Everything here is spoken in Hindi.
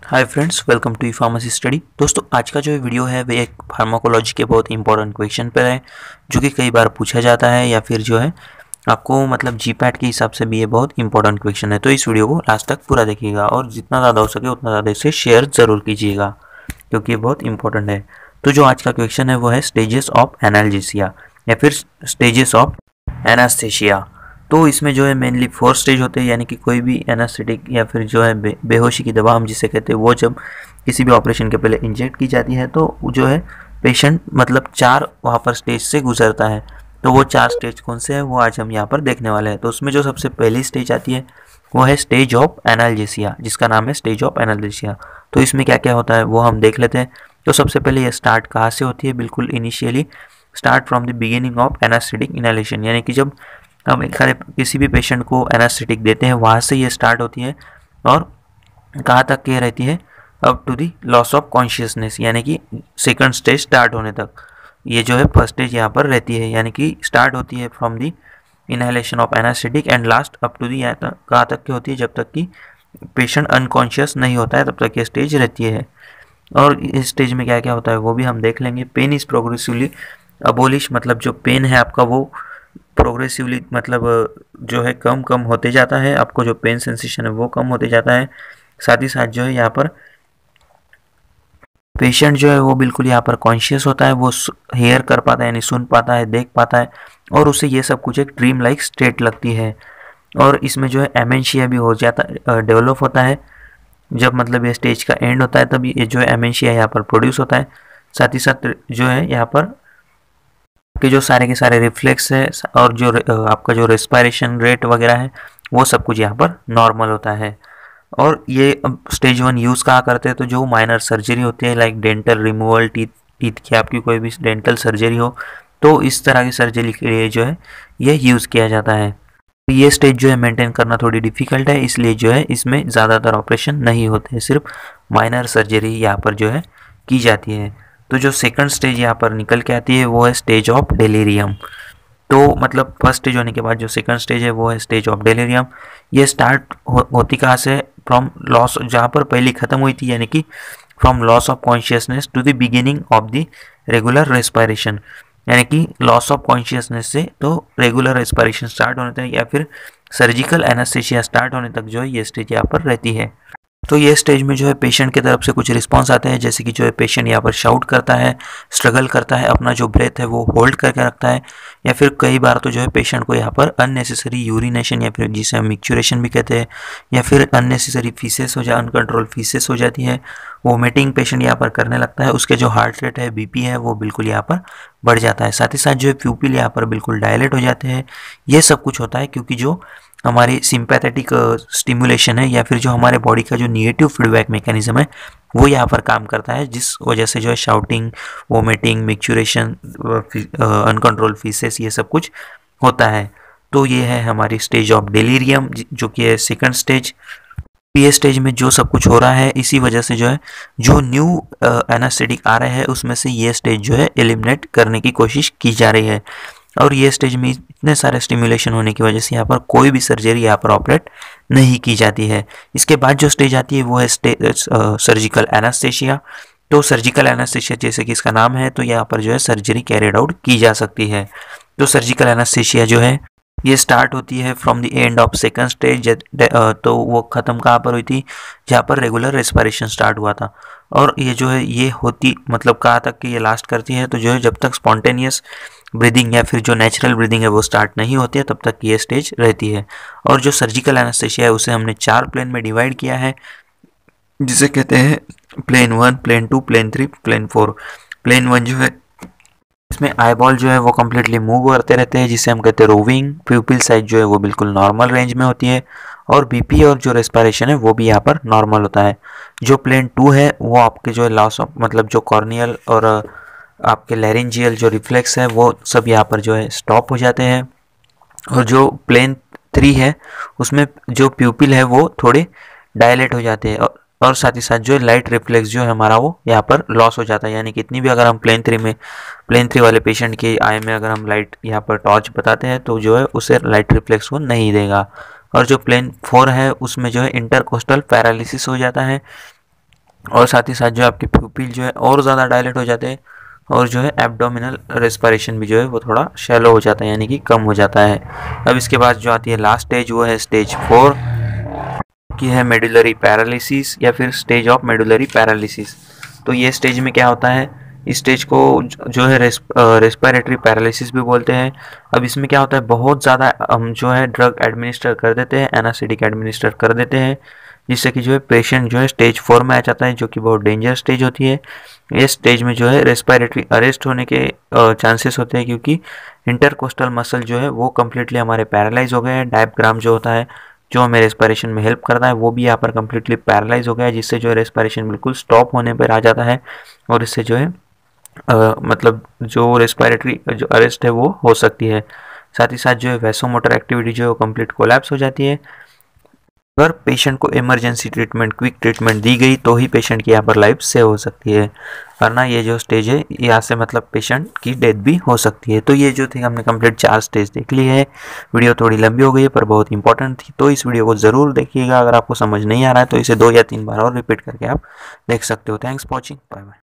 Hi friends, welcome to e pharmacy study. दोस्तों, आज का जो वीडियो है वे एक फार्माकोलॉजी के बहुत इंपॉर्टेंट क्वेश्चन पर है, जो कि कई बार पूछा जाता है या फिर जो है आपको मतलब जीपैट के हिसाब से भी ये बहुत इंपॉर्टेंट क्वेश्चन है। तो इस वीडियो को लास्ट तक पूरा देखिएगा और जितना ज़्यादा हो सके उतना ज़्यादा इसे शेयर ज़रूर कीजिएगा, क्योंकि ये बहुत इंपॉर्टेंट है। तो जो आज का क्वेश्चन है वो है स्टेजेस ऑफ एनाल्जेसिया या फिर स्टेजेस ऑफ एनास्थेशिया। तो इसमें जो है मेनली 4 स्टेज होते हैं, यानी कि कोई भी एनास्थेटिक या फिर जो है बेहोशी की दवा हम जिसे कहते हैं, वो जब किसी भी ऑपरेशन के पहले इंजेक्ट की जाती है तो जो है पेशेंट मतलब 4 वहाँ पर स्टेज से गुजरता है। तो वो 4 स्टेज कौन से हैं वो आज हम यहाँ पर देखने वाले हैं। तो उसमें जो सबसे पहली स्टेज आती है वो है स्टेज ऑफ एनाल्जेसिया, जिसका नाम है स्टेज ऑफ एनाल्जेसिया। तो इसमें क्या क्या होता है वो हम देख लेते हैं। तो सबसे पहले ये स्टार्ट कहाँ से होती है, बिल्कुल initially start from the beginning of anaesthetic inhalation, यानी कि जब हम एक किसी भी पेशेंट को एनास्थेटिक देते हैं वहाँ से ये स्टार्ट होती है और कहाँ तक ये रहती है, up to the loss of consciousness, यानी कि सेकंड स्टेज स्टार्ट होने तक। ये जो है फर्स्ट स्टेज यहाँ पर रहती है, यानी कि स्टार्ट होती है from the inhalation of anaesthetic and last up to the कहाँ तक की होती है, जब तक कि पेशेंट अनकॉन्शियस नहीं होता है तब तक ये स्टेज रहती है। और इस स्टेज में क्या क्या होता है वो भी हम देख लेंगे। पेन इज प्रोग्रेसिवली अबोलिश, मतलब जो पेन है आपका वो प्रोग्रेसिवली मतलब जो है कम कम होते जाता है, आपको जो पेन सेंसेशन है वो कम होते जाता है। साथ ही साथ जो है यहाँ पर पेशेंट जो है वो बिल्कुल यहाँ पर कॉन्शियस होता है, वो हेयर कर पाता है, यानी सुन पाता है, देख पाता है, और उसे ये सब कुछ एक ड्रीम लाइक स्टेट लगती है। और इसमें जो है एमेंशिया भी हो जाता डेवलप होता है। जब मतलब ये स्टेज का एंड होता है तब ये जो है एमेंशिया यहाँ पर प्रोड्यूस होता है। साथ ही साथ जो है यहाँ पर के जो सारे के सारे रिफ्लेक्स है और जो आपका जो रेस्पिरेशन रेट वगैरह है वो सब कुछ यहाँ पर नॉर्मल होता है। और ये स्टेज 1 यूज़ कहाँ करते हैं, तो जो माइनर सर्जरी होती है लाइक डेंटल रिमूवल, टीथ की आपकी कोई भी डेंटल सर्जरी हो तो इस तरह की सर्जरी के लिए जो है ये यूज़ किया जाता है। ये स्टेज जो है मेंटेन करना थोड़ी डिफ़िकल्ट है, इसलिए जो है इसमें ज़्यादातर ऑपरेशन नहीं होते हैं, सिर्फ माइनर सर्जरी यहाँ पर जो है की जाती है। तो जो सेकंड स्टेज यहाँ पर निकल के आती है वो है स्टेज ऑफ डेलीरियम। तो मतलब फर्स्ट स्टेज होने के बाद जो सेकंड स्टेज है वो है स्टेज ऑफ डेलीरियम। ये स्टार्ट होती कहाँ से, फ्रॉम लॉस, जहाँ पर पहली ख़त्म हुई थी, यानी कि from loss of consciousness to the beginning of the regular respiration, यानी कि लॉस ऑफ कॉन्शियसनेस से तो रेगुलर रेस्पिरेशन स्टार्ट होने तक या फिर सर्जिकल एनास्थेशिया स्टार्ट होने तक जो है ये स्टेज यहाँ पर रहती है। तो ये स्टेज में जो है पेशेंट की तरफ से कुछ रिस्पांस आते हैं, जैसे कि जो है पेशेंट यहाँ पर शाउट करता है, स्ट्रगल करता है, अपना जो ब्रेथ है वो होल्ड करके रखता है, या फिर कई बार तो जो है पेशेंट को यहाँ पर अननेसेसरी यूरिनेशन या फिर जिसे हम मिक्चुरेशन भी कहते हैं, या फिर अननेसेसरी फीसेस हो अनकंट्रोल फीसेस हो जाती है, वोमिटिंग पेशेंट यहाँ पर करने लगता है, उसके जो हार्ट रेट है, बीपी है, वो बिल्कुल यहाँ पर बढ़ जाता है। साथ ही साथ जो है प्यूपिल यहाँ पर बिल्कुल डायलेट हो जाते हैं। ये सब कुछ होता है क्योंकि जो हमारी सिंपैथेटिक स्टिमुलेशन है या फिर जो हमारे बॉडी का जो निगेटिव फीडबैक मैकेनिज्म है वो यहाँ पर काम करता है, जिस वजह से जो है shouting, vomiting, micturition, uncontrol faeces ये सब कुछ होता है। तो ये है हमारी स्टेज ऑफ डेलीरियम, जो कि है सेकंड स्टेज। ये स्टेज में जो सब कुछ हो रहा है इसी वजह से जो है जो न्यू एनास्थेटिक आ रहे हैं उसमें से ये स्टेज जो है एलिमिनेट करने की कोशिश की जा रही है। और ये स्टेज में इतने सारे स्टिमुलेशन होने की वजह से यहाँ पर कोई भी सर्जरी यहाँ पर ऑपरेट नहीं की जाती है। इसके बाद जो स्टेज आती है वो है सर्जिकल एनास्थेशिया। तो सर्जिकल एनास्थेशिया जैसे कि इसका नाम है तो यहाँ पर जो है सर्जरी कैरिड आउट की जा सकती है। तो सर्जिकल एनास्थेशिया जो है ये स्टार्ट होती है from the end of second stage. तो वो ख़त्म कहाँ पर हुई थी, जहाँ पर रेगुलर रेस्पिरेशन स्टार्ट हुआ था। और ये जो है ये होती मतलब कहाँ तक कि ये लास्ट करती है, तो जो है जब तक स्पॉन्टेनियस ब्रीदिंग या फिर जो नेचुरल ब्रीदिंग है वो स्टार्ट नहीं होती है तब तक ये स्टेज रहती है। और जो सर्जिकल एनास्थेशिया है उसे हमने 4 प्लेन में डिवाइड किया है, जिसे कहते हैं plane 1, plane 2, plane 3, plane 4। Plane 1 जो है इसमें आईबॉल जो है वो कम्प्लीटली मूव करते रहते हैं, जिसे हम कहते हैं रोविंग। प्यूपिल साइज जो है वो बिल्कुल नॉर्मल रेंज में होती है और बीपी और जो रेस्पिरेशन है वो भी यहाँ पर नॉर्मल होता है। जो प्लेन 2 है वो आपके जो है लॉस ऑफ मतलब जो कॉर्नियल और आपके लैरिंजियल जो रिफ्लेक्स है वो सब यहाँ पर जो है स्टॉप हो जाते हैं। और जो प्लेन 3 है उसमें जो प्यूपिल है वो थोड़े डायलेट हो जाते हैं और साथ ही साथ जो लाइट रिफ्लेक्स जो है हमारा वो यहाँ पर लॉस हो जाता है, यानी कि इतनी भी अगर हम प्लेन 3 वाले पेशेंट की आई में अगर हम लाइट यहाँ पर टॉर्च बताते हैं तो जो है उसे लाइट रिफ्लेक्स वो नहीं देगा। और जो प्लेन 4 है उसमें जो है इंटरकोस्टल पैरालिसिस हो जाता है, और साथ ही साथ जो आपके प्यूपिल जो है और ज़्यादा डायलेट हो जाते हैं, और जो है एब्डोमिनल रेस्पिरेशन भी जो है वो थोड़ा शैलो हो जाता है, यानी कि कम हो जाता है। अब इसके बाद जो आती है लास्ट स्टेज, वो है स्टेज 4 की है मेडुलरी पैरालिसिस या फिर स्टेज ऑफ मेडुलरी पैरालिसिस। तो ये स्टेज में क्या होता है, इस स्टेज को जो है रेस्पिरेटरी पैरालिसिस भी बोलते हैं। अब इसमें क्या होता है, बहुत ज़्यादा हम जो है ड्रग एडमिनिस्टर कर देते हैं, एनासिडिक एडमिनिस्टर कर देते हैं, जिससे कि जो है पेशेंट जो है स्टेज 4 में आ जाता है, जो कि बहुत डेंजर स्टेज होती है। इस स्टेज में जो है रेस्पिरेटरी अरेस्ट होने के चांसेस होते हैं, क्योंकि इंटरकोस्टल मसल जो है वो कम्प्लीटली हमारे पैरालाइज हो गए हैं। डायफ्राम जो होता है, जो हमें रेस्पिरेशन में हेल्प करता है, वो भी यहाँ पर कम्प्लीटली पैरालाइज हो गया है, जिससे जो है रेस्पिरेशन बिल्कुल स्टॉप होने पर आ जाता है, और इससे जो है मतलब जो रेस्पिरेटरी जो अरेस्ट है वो हो सकती है। साथ ही साथ जो है वैसोमोटर एक्टिविटी जो है वो कंप्लीट कोलैप्स हो जाती है। अगर पेशेंट को इमरजेंसी ट्रीटमेंट, क्विक ट्रीटमेंट दी गई तो ही पेशेंट की यहाँ पर लाइफ सेव हो सकती है, वरना ये जो स्टेज है यहाँ से मतलब पेशेंट की डेथ भी हो सकती है। तो ये जो थी हमने कंप्लीट 4 स्टेज देख ली है। वीडियो थोड़ी लंबी हो गई है पर बहुत इंपॉर्टेंट थी, तो इस वीडियो को ज़रूर देखिएगा। अगर आपको समझ नहीं आ रहा है तो इसे 2 या 3 बार और रिपीट करके आप देख सकते हो। Thanks for watching, bye bye.